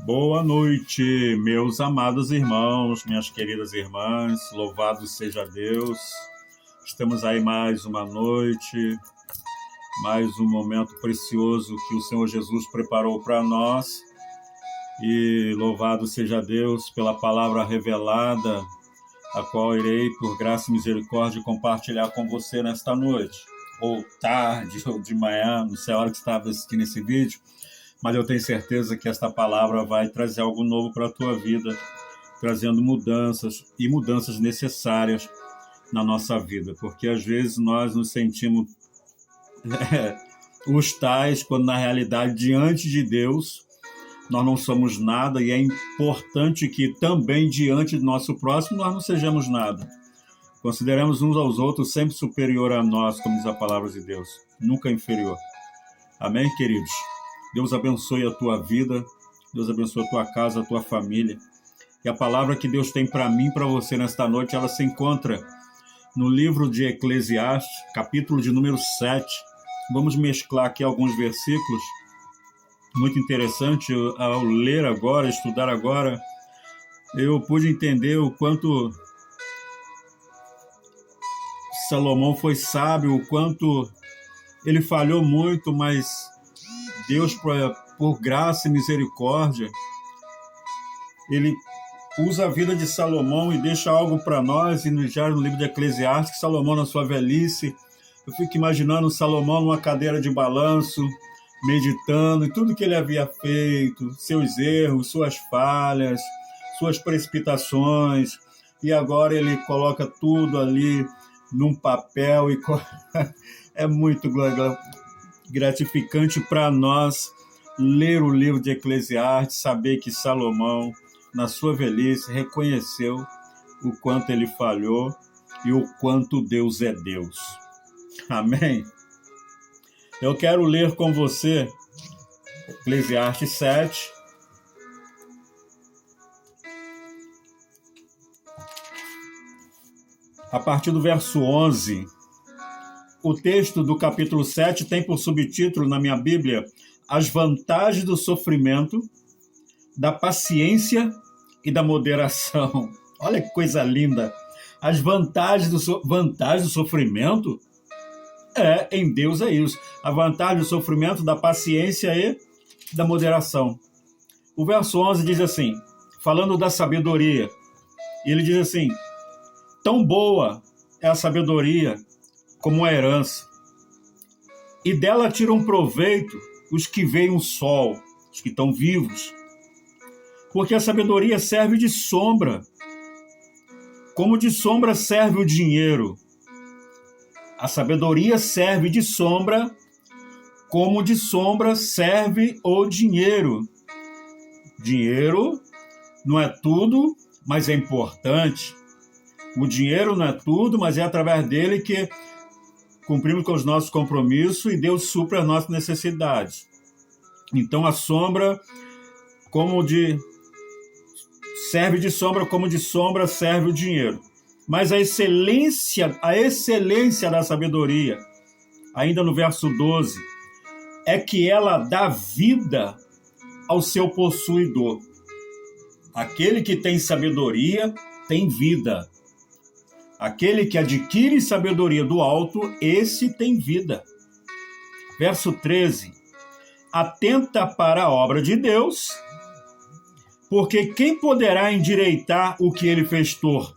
Boa noite, meus amados irmãos, minhas queridas irmãs, louvado seja Deus. Estamos aí mais uma noite, mais um momento precioso que o Senhor Jesus preparou para nós. E louvado seja Deus pela palavra revelada, a qual irei, por graça e misericórdia, compartilhar com você nesta noite, ou tarde, ou de manhã, não sei a hora que você estava assistindo esse vídeo, mas eu tenho certeza que esta palavra vai trazer algo novo para a tua vida, trazendo mudanças e mudanças necessárias na nossa vida, porque às vezes nós nos sentimos os tais, quando na realidade, diante de Deus, nós não somos nada, e é importante que também diante do nosso próximo nós não sejamos nada. Consideramos uns aos outros sempre superior a nós, como diz a palavra de Deus, nunca inferior. Amém, queridos? Deus abençoe a tua vida, Deus abençoe a tua casa, a tua família. E a palavra que Deus tem para mim e para você nesta noite, ela se encontra no livro de Eclesiastes, capítulo de número 7. Vamos mesclar aqui alguns versículos. Muito interessante, ao ler agora, estudar agora, eu pude entender o quanto Salomão foi sábio, o quanto ele falhou muito, mas Deus, por graça e misericórdia, ele usa a vida de Salomão e deixa algo para nós, e já no livro de Eclesiastes, Salomão na sua velhice, eu fico imaginando Salomão numa cadeira de balanço, meditando em tudo que ele havia feito, seus erros, suas falhas, suas precipitações, e agora ele coloca tudo ali num papel e é muito gratificante para nós ler o livro de Eclesiastes, saber que Salomão, na sua velhice, reconheceu o quanto ele falhou e o quanto Deus é Deus. Amém? Eu quero ler com você Eclesiastes 7, a partir do verso 11. O texto do capítulo 7 tem por subtítulo na minha Bíblia as vantagens do sofrimento, da paciência e da moderação. Olha que coisa linda! As vantagens do sofrimento? Em Deus é isso. A vantagem do sofrimento, da paciência e da moderação. O verso 11 diz assim, falando da sabedoria, ele diz assim: tão boa é a sabedoria como a herança, e dela tiram proveito os que veem o sol, os que estão vivos, porque a sabedoria serve de sombra, como de sombra serve o dinheiro. A sabedoria serve de sombra, como de sombra serve o dinheiro. Dinheiro não é tudo, mas é importante. O dinheiro não é tudo, mas é através dele que cumprimos com os nossos compromissos e Deus supre as nossas necessidades. Então a sombra serve de sombra, como de sombra serve o dinheiro. Mas a excelência da sabedoria, ainda no verso 12, é que ela dá vida ao seu possuidor. Aquele que tem sabedoria tem vida. Aquele que adquire sabedoria do alto, esse tem vida. Verso 13. Atenta para a obra de Deus, porque quem poderá endireitar o que ele fez torto?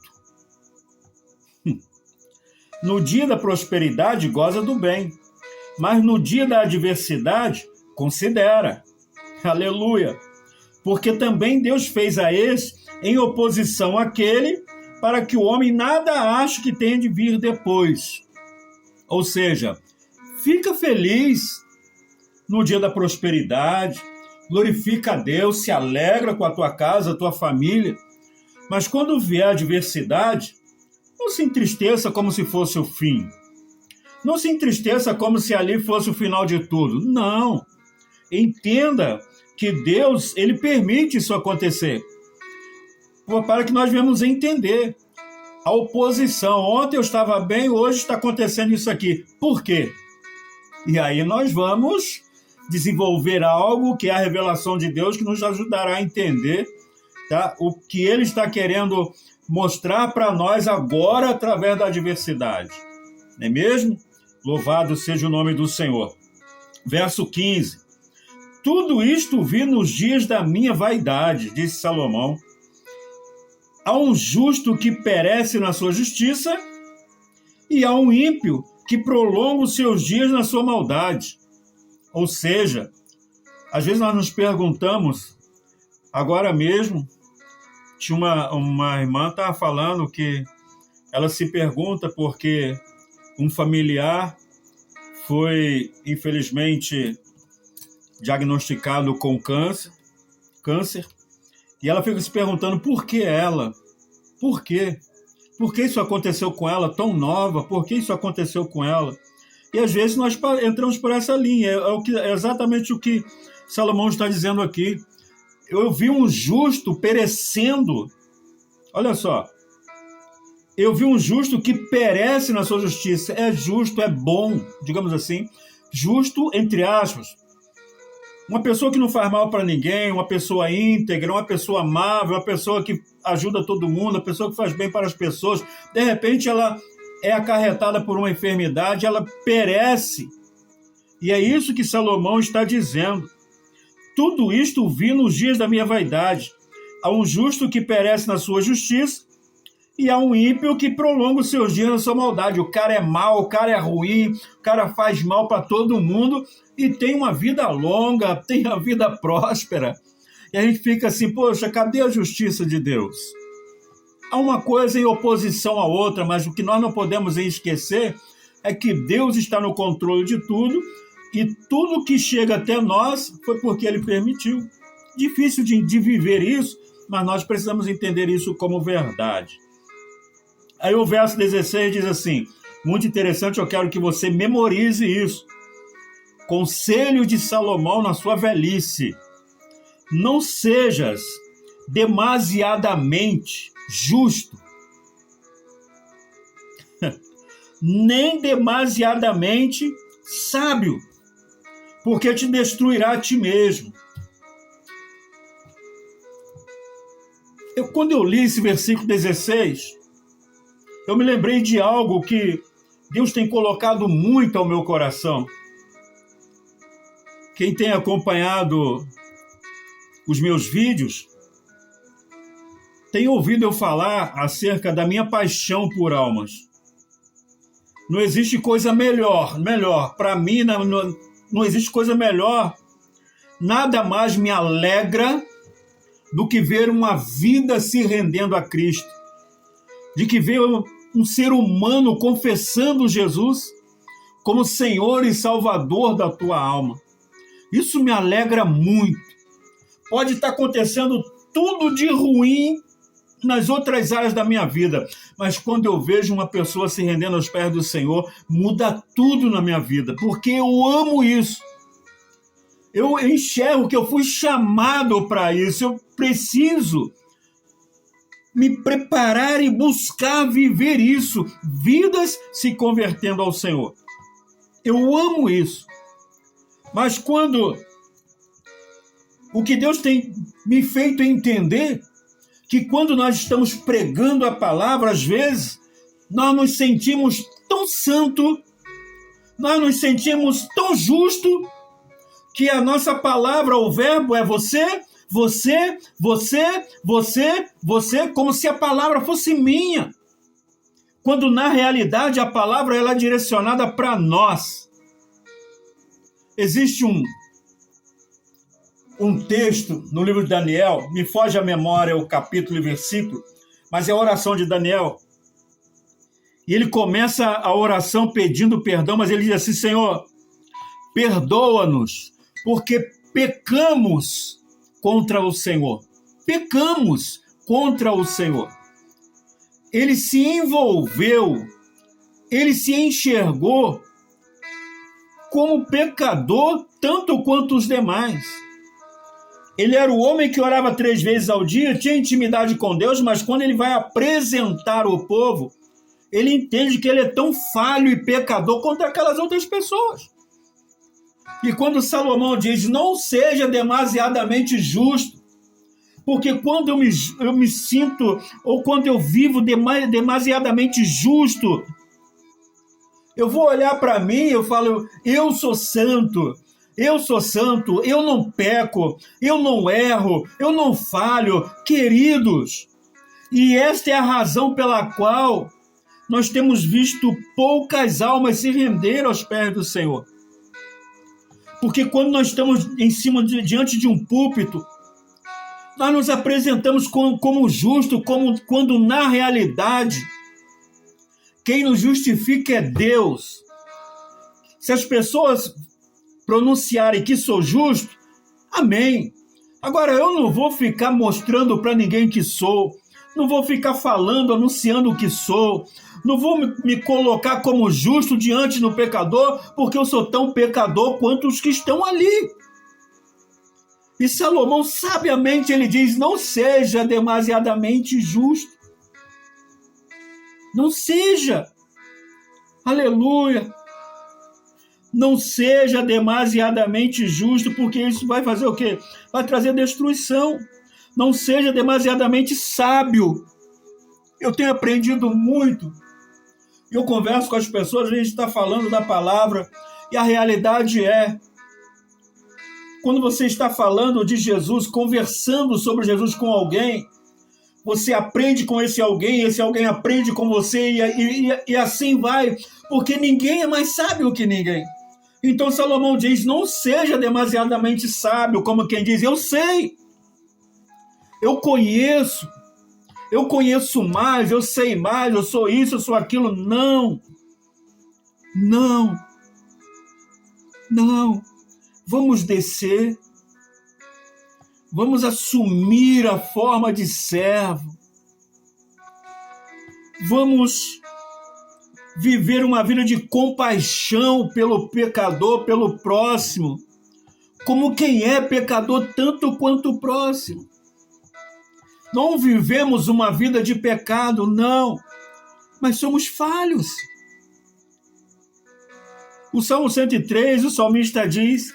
No dia da prosperidade, goza do bem, mas no dia da adversidade, considera. Aleluia! Porque também Deus fez a esse em oposição àquele, para que o homem nada ache que tenha de vir depois. Ou seja, fica feliz no dia da prosperidade, glorifica a Deus, se alegra com a tua casa, a tua família, mas quando vier a adversidade, não se entristeça como se fosse o fim. Não se entristeça como se ali fosse o final de tudo. Não. Entenda que Deus, ele permite isso acontecer, para que nós venhamos entender a oposição. Ontem eu estava bem, hoje está acontecendo isso aqui. Por quê? E aí nós vamos desenvolver algo que é a revelação de Deus, que nos ajudará a entender, tá, o que ele está querendo mostrar para nós agora através da adversidade. Não é mesmo? Louvado seja o nome do Senhor. Verso 15. Tudo isto vi nos dias da minha vaidade, disse Salomão. Há um justo que perece na sua justiça e há um ímpio que prolonga os seus dias na sua maldade. Ou seja, às vezes nós nos perguntamos, agora mesmo, tinha uma irmã estava falando que ela se pergunta porque um familiar foi, infelizmente, diagnosticado com câncer, e ela fica se perguntando por que ela, por quê? Por que isso aconteceu com ela tão nova? Por que isso aconteceu com ela? E às vezes nós entramos por essa linha, é exatamente o que Salomão está dizendo aqui. Eu vi um justo perecendo, olha só, eu vi um justo que perece na sua justiça, é justo, é bom, digamos assim, justo entre aspas. Uma pessoa que não faz mal para ninguém, uma pessoa íntegra, uma pessoa amável, uma pessoa que ajuda todo mundo, uma pessoa que faz bem para as pessoas, de repente ela é acarretada por uma enfermidade, ela perece. E é isso que Salomão está dizendo. Tudo isto vi nos dias da minha vaidade. Há um justo que perece na sua justiça e há um ímpio que prolonga os seus dias na sua maldade. O cara é mau, o cara é ruim, o cara faz mal para todo mundo e tem uma vida longa, tem a vida próspera. E a gente fica assim, poxa, cadê a justiça de Deus? Há uma coisa em oposição à outra, mas o que nós não podemos esquecer é que Deus está no controle de tudo e tudo que chega até nós foi porque Ele permitiu. Difícil de viver isso, mas nós precisamos entender isso como verdade. Aí o verso 16 diz assim, muito interessante, eu quero que você memorize isso. Conselho de Salomão na sua velhice. Não sejas demasiadamente justo, nem demasiadamente sábio, porque te destruirá a ti mesmo. Quando eu li esse versículo 16, eu me lembrei de algo que Deus tem colocado muito ao meu coração. Quem tem acompanhado os meus vídeos tem ouvido eu falar acerca da minha paixão por almas. Não existe coisa melhor. Para mim, não existe coisa melhor. Nada mais me alegra do que ver uma vida se rendendo a Cristo. De que ver um ser humano confessando Jesus como Senhor e Salvador da tua alma. Isso me alegra muito. Pode estar acontecendo tudo de ruim nas outras áreas da minha vida, mas quando eu vejo uma pessoa se rendendo aos pés do Senhor, muda tudo na minha vida, porque eu amo isso. Eu enxergo que eu fui chamado para isso, eu preciso me preparar e buscar viver isso, vidas se convertendo ao Senhor. Eu amo isso. Mas quando o que Deus tem me feito entender, que quando nós estamos pregando a palavra, às vezes, nós nos sentimos tão santo, nós nos sentimos tão justo, que a nossa palavra, o verbo é você, como se a palavra fosse minha. Quando, na realidade, a palavra ela é direcionada para nós. Existe um texto no livro de Daniel, me foge a memória o capítulo e versículo, mas é a oração de Daniel. E ele começa a oração pedindo perdão, mas ele diz assim, Senhor, perdoa-nos, porque pecamos contra o Senhor. Pecamos contra o Senhor. Ele se envolveu, ele se enxergou como pecador, tanto quanto os demais. Ele era o homem que orava 3 vezes ao dia, tinha intimidade com Deus, mas quando ele vai apresentar o povo, ele entende que ele é tão falho e pecador quanto aquelas outras pessoas. E quando Salomão diz, não seja demasiadamente justo, porque quando eu me sinto, ou quando eu vivo demasiadamente justo, eu vou olhar para mim e eu falo, eu sou santo, eu não peco, eu não erro, eu não falho, queridos. E esta é a razão pela qual nós temos visto poucas almas se render aos pés do Senhor. Porque quando nós estamos diante de um púlpito, nós nos apresentamos como justo, quando na realidade quem nos justifica é Deus. Se as pessoas pronunciarem que sou justo, amém. Agora, eu não vou ficar mostrando para ninguém que sou, não vou ficar falando, anunciando o que sou, não vou me colocar como justo diante do pecador, porque eu sou tão pecador quanto os que estão ali. E Salomão, sabiamente, ele diz, não seja demasiadamente justo. Não seja. Aleluia. Não seja demasiadamente justo, porque isso vai fazer o quê? Vai trazer destruição. Não seja demasiadamente sábio. Eu tenho aprendido muito. Eu converso com as pessoas, a gente está falando da palavra, e a realidade é, quando você está falando de Jesus, conversando sobre Jesus com alguém, você aprende com esse alguém aprende com você, e assim vai, porque ninguém é mais sábio que ninguém. Então Salomão diz, não seja demasiadamente sábio, como quem diz, eu sei, eu conheço mais, eu sei mais, eu sou isso, eu sou aquilo. Não. Vamos descer, vamos assumir a forma de servo, vamos viver uma vida de compaixão pelo pecador, pelo próximo, como quem é pecador tanto quanto o próximo. Não vivemos uma vida de pecado, não, mas somos falhos. O Salmo 103, o salmista diz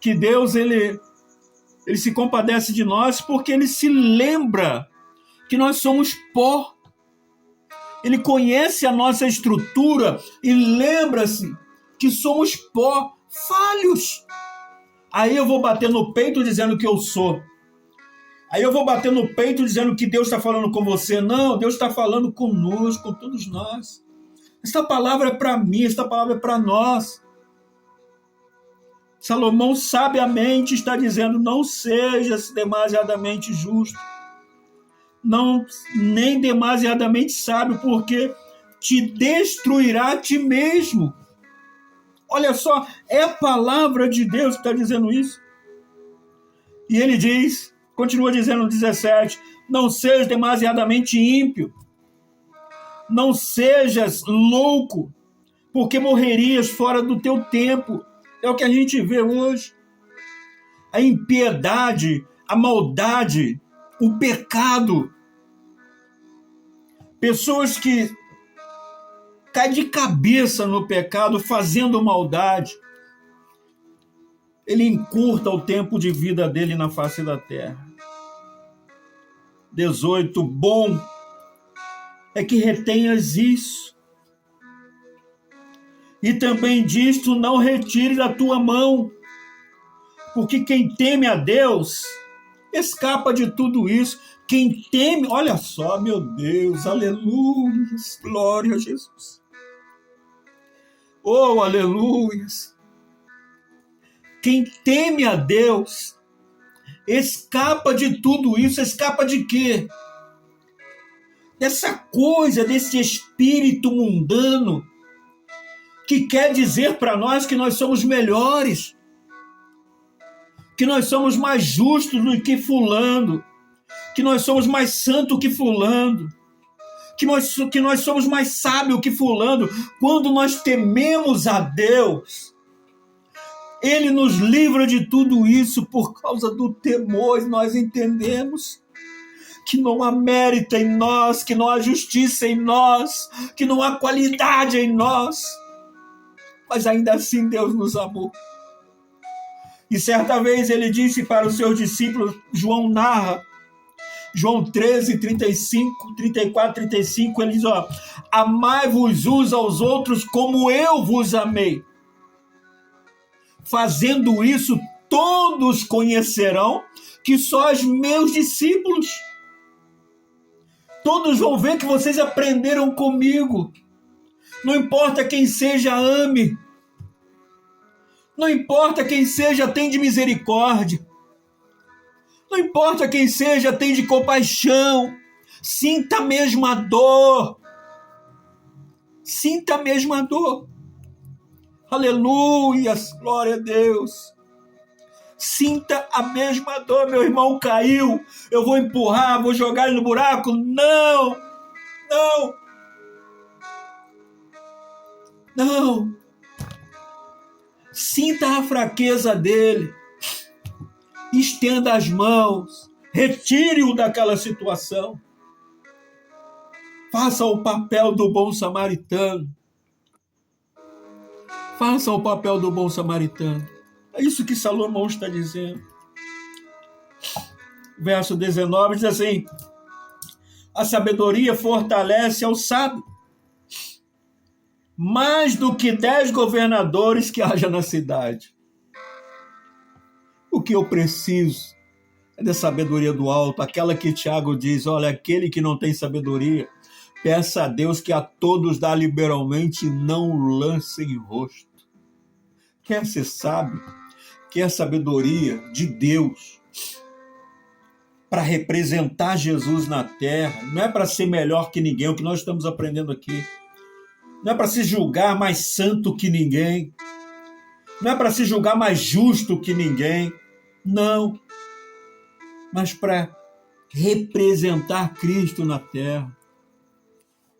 que Deus ele se compadece de nós porque ele se lembra que nós somos pó. Ele conhece a nossa estrutura e lembra-se que somos pó, falhos. Aí eu vou bater no peito dizendo que eu sou. Aí eu vou bater no peito dizendo que Deus está falando com você. Não, Deus está falando conosco, com todos nós. Esta palavra é para mim, esta palavra é para nós. Salomão sabiamente está dizendo, não seja demasiadamente justo, não, nem demasiadamente sábio, porque te destruirá a ti mesmo. Olha só, é a palavra de Deus que está dizendo isso. E ele diz, continua dizendo no 17, não sejas demasiadamente ímpio, não sejas louco, porque morrerias fora do teu tempo. É o que a gente vê hoje. A impiedade, a maldade, o pecado. Pessoas que caem de cabeça no pecado, fazendo maldade. Ele encurta o tempo de vida dele na face da terra. 18. Bom é que retenhas isso. E também disto não retire da tua mão, porque quem teme a Deus escapa de tudo isso. Quem teme, olha só, meu Deus, aleluia, glória a Jesus. Oh, aleluia. Quem teme a Deus escapa de tudo isso. Escapa de quê? Dessa coisa, desse espírito mundano, que quer dizer para nós que nós somos melhores, que nós somos mais justos do que fulano, que nós somos mais santos que fulano, que nós somos mais sábios que fulano. Quando nós tememos a Deus, Ele nos livra de tudo isso por causa do temor. Nós entendemos que não há mérito em nós, que não há justiça em nós, que não há qualidade em nós. Mas ainda assim Deus nos amou. E certa vez ele disse para os seus discípulos, João narra, João 13, 35, 34, 35, ele diz, amai-vos uns aos outros como eu vos amei. Fazendo isso, todos conhecerão que sois meus discípulos. Todos vão ver que vocês aprenderam comigo. Não importa quem seja, ame. Não importa quem seja, tende misericórdia. Não importa quem seja, tende compaixão. Sinta a mesma dor. Sinta a mesma dor. Aleluia, glória a Deus. Sinta a mesma dor. Meu irmão caiu, eu vou empurrar, vou jogar ele no buraco. Não, não, não. Sinta a fraqueza dele. Estenda as mãos. Retire-o daquela situação. Faça o papel do bom samaritano. Faça o papel do bom samaritano. É isso que Salomão está dizendo. Verso 19 diz assim: a sabedoria fortalece ao sábio, mais do que 10 governadores que haja na cidade. O que eu preciso é da sabedoria do alto, aquela que Tiago diz, olha, aquele que não tem sabedoria, peça a Deus que a todos dá liberalmente e não lance em rosto. Quer ser sábio? Quer sabedoria de Deus para representar Jesus na terra? Não é para ser melhor que ninguém, é o que nós estamos aprendendo aqui. Não é para se julgar mais santo que ninguém. Não é para se julgar mais justo que ninguém. Não. Mas para representar Cristo na terra.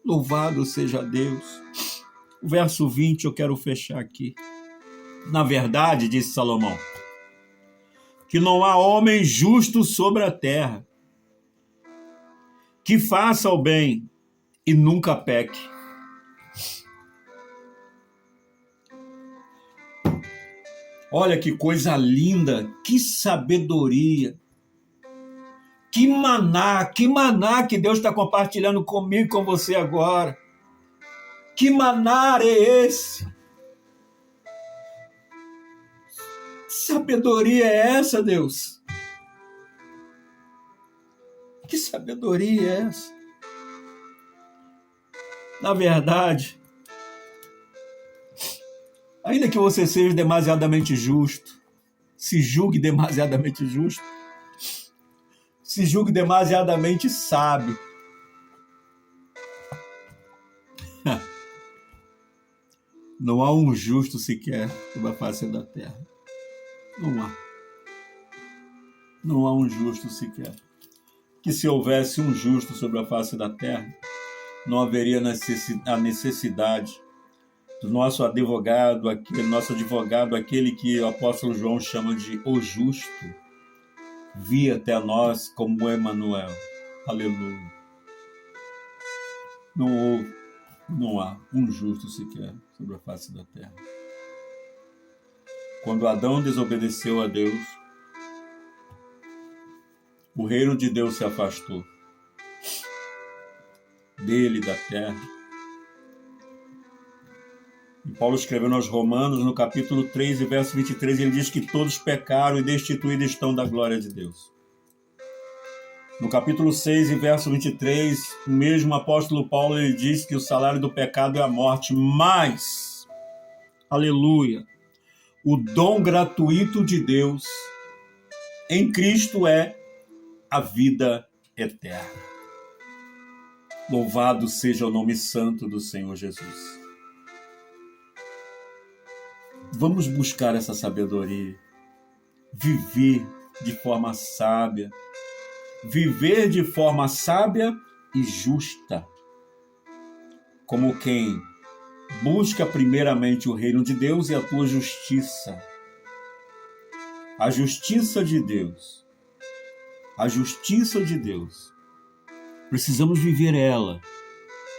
Louvado seja Deus. O verso 20 eu quero fechar aqui. Na verdade, disse Salomão, que não há homem justo sobre a terra, que faça o bem e nunca peque. Olha que coisa linda, que sabedoria, que maná que Deus está compartilhando comigo e com você agora. Que maná é esse? Que sabedoria é essa, Deus? Que sabedoria é essa? Na verdade, ainda que você seja demasiadamente justo, se julgue demasiadamente justo, se julgue demasiadamente sábio, não há um justo sequer sobre a face da terra. Não há. Não há um justo sequer. Que se houvesse um justo sobre a face da terra, não haveria a necessidade do nosso advogado, aquele que o apóstolo João chama de o justo, vir até nós como Emanuel. Aleluia. Não há um justo sequer sobre a face da terra. Quando Adão desobedeceu a Deus, o reino de Deus se afastou dele, da terra. E Paulo escreveu aos Romanos, no capítulo 3, verso 23, ele diz que todos pecaram e destituídos estão da glória de Deus. No capítulo 6, verso 23, o mesmo apóstolo Paulo ele diz que o salário do pecado é a morte, mas, aleluia, o dom gratuito de Deus em Cristo é a vida eterna. Louvado seja o nome santo do Senhor Jesus. Vamos buscar essa sabedoria, viver de forma sábia, viver de forma sábia e justa, como quem busca primeiramente o reino de Deus e a tua justiça. A justiça de Deus. A justiça de Deus. Precisamos viver ela,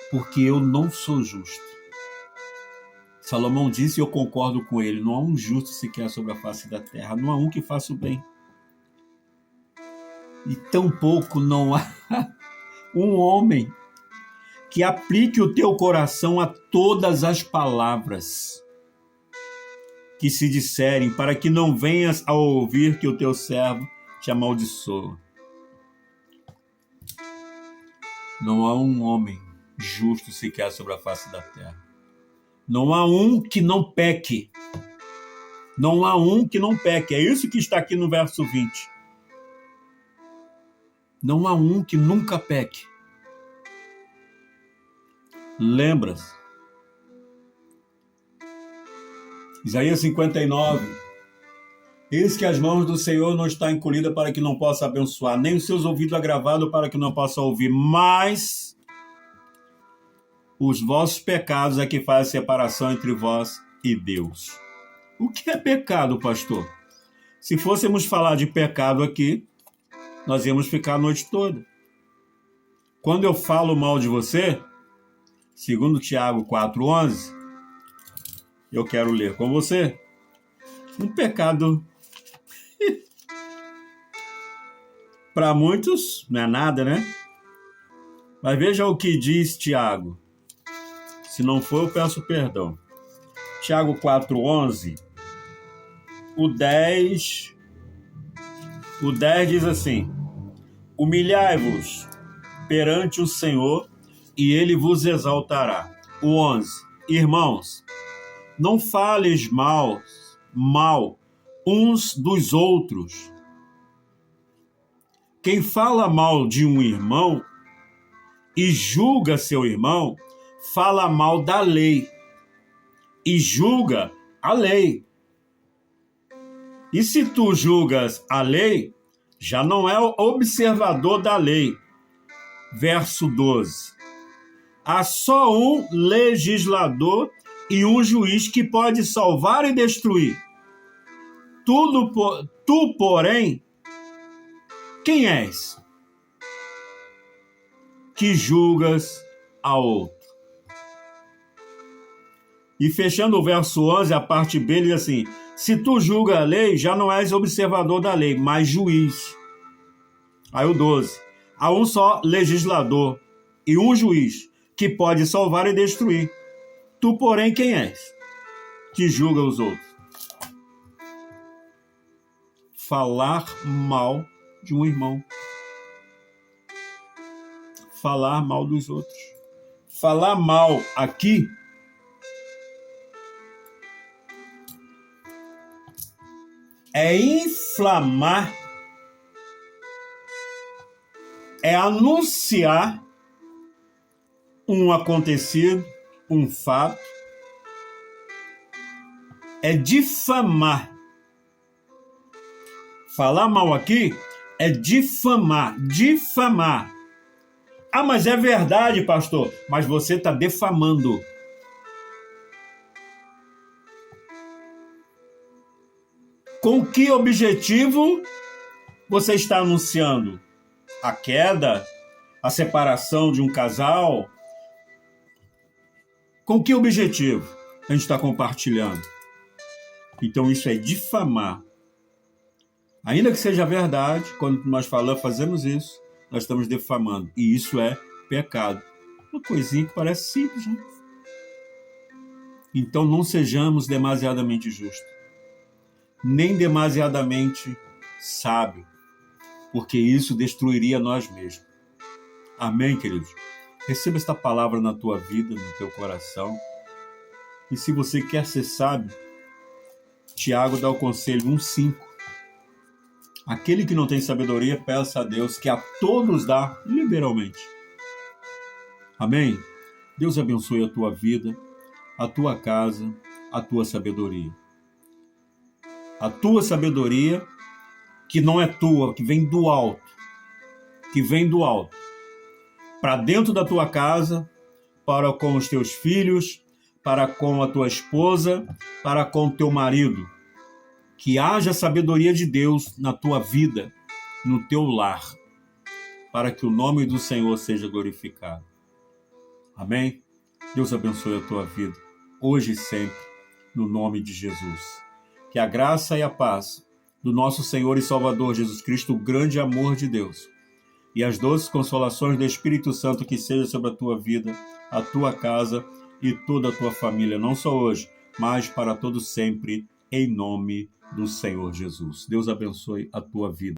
porque eu não sou justo. Salomão disse, e eu concordo com ele, não há um justo sequer sobre a face da terra, não há um que faça o bem. E tampouco não há um homem que aplique o teu coração a todas as palavras que se disserem, para que não venhas a ouvir que o teu servo te amaldiçoa. Não há um homem justo sequer sobre a face da terra. Não há um que não peque. Não há um que não peque. É isso que está aqui no verso 20. Não há um que nunca peque. Lembra-se. Isaías 59. Eis que as mãos do Senhor não estão encolhidas para que não possa abençoar, nem os seus ouvidos agravados para que não possa ouvir, mas os vossos pecados é que faz separação entre vós e Deus. O que é pecado, pastor? Se fôssemos falar de pecado aqui, nós íamos ficar a noite toda. Quando eu falo mal de você, segundo Tiago 4,11, eu quero ler com você, um pecado para muitos não é nada, né? Mas veja o que diz Tiago. Se não for, eu peço perdão. Tiago 4,11, o 10 diz assim: humilhai-vos perante o Senhor e ele vos exaltará. O 11, irmãos, não fales mal uns dos outros. Quem fala mal de um irmão e julga seu irmão, fala mal da lei e julga a lei. E se tu julgas a lei, já não é o observador da lei. Verso 12. Há só um legislador e um juiz que pode salvar e destruir. Tu, porém, quem és? Que julgas a outro. E fechando o verso 11, a parte B, ele diz assim: se tu julga a lei, já não és observador da lei, mas juiz. Aí o 12. Há um só legislador e um juiz que pode salvar e destruir. Tu, porém, quem és? Que julga os outros. Falar mal de um irmão. Falar mal dos outros. Falar mal aqui é inflamar, é anunciar um acontecido, um fato, é difamar. Falar mal aqui é difamar. Ah, mas é verdade, pastor. Mas você está defamando. Com que objetivo você está anunciando? A queda? A separação de um casal? Com que objetivo a gente está compartilhando? Então isso é difamar. Ainda que seja verdade, quando nós fazemos isso, nós estamos defamando. E isso é pecado. Uma coisinha que parece simples, né? Então não sejamos demasiadamente justos, nem demasiadamente sábios, porque isso destruiria nós mesmos. Amém, queridos? Receba esta palavra na tua vida, no teu coração. E se você quer ser sábio, Tiago dá o conselho 1,5. Aquele que não tem sabedoria, peça a Deus, que a todos dá liberalmente. Amém? Deus abençoe a tua vida, a tua casa, a tua sabedoria. A tua sabedoria, que não é tua, que vem do alto. Que vem do alto. Para dentro da tua casa, para com os teus filhos, para com a tua esposa, para com o teu marido. Que haja sabedoria de Deus na tua vida, no teu lar, para que o nome do Senhor seja glorificado. Amém? Deus abençoe a tua vida. hoje e sempre, no nome de Jesus. Que a graça e a paz do nosso Senhor e Salvador Jesus Cristo, o grande amor de Deus, e as doces consolações do Espírito Santo que seja sobre a tua vida, a tua casa e toda a tua família, não só hoje, mas para todo sempre, em nome do Senhor Jesus. Deus abençoe a tua vida.